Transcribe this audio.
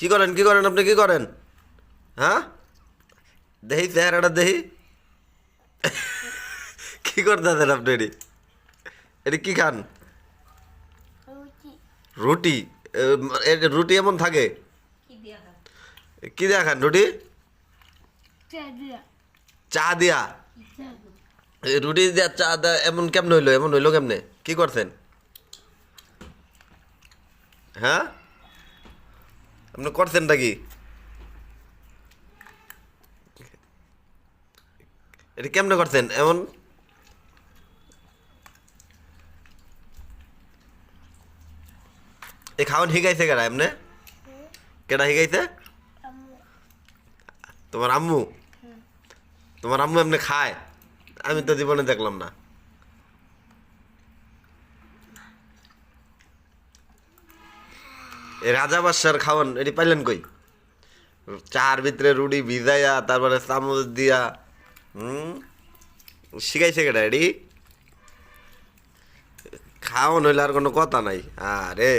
কি করেন আপনি কি করেন? হ্যাঁ, দেখি চেহারাটা দেখি। কি করতেছেন আপনি? এটি কি খান? রুটি? রুটি এমন থাকে? কি দিয়া খান রুটি? চা দিয়া? রুটি দিয়া চা দেয়া এমন কেমনে হইলো? এমন হইলো কেমনে? কি করছেন? হ্যাঁ, আপনি করছেনটা কি? এটা কেমনে করছেন এমন? এই খাওয়ান শিখাইছে কেডা এমনে? কেডা শিখাইছে? তোমার আম্মু? তোমার আম্মু এমনি খায়? আমি তো জীবনে দেখলাম না। এই রাজা বাদশার খাওয়ান এটি পাইলেন কই? চার ভিতরে রুটি ভিজাইয়া তারপরে চামচ দিয়া। হুম, শিখাইছে কেডা এটি? খাওয়ান হইলে আর কোনো কথা নাই। আরে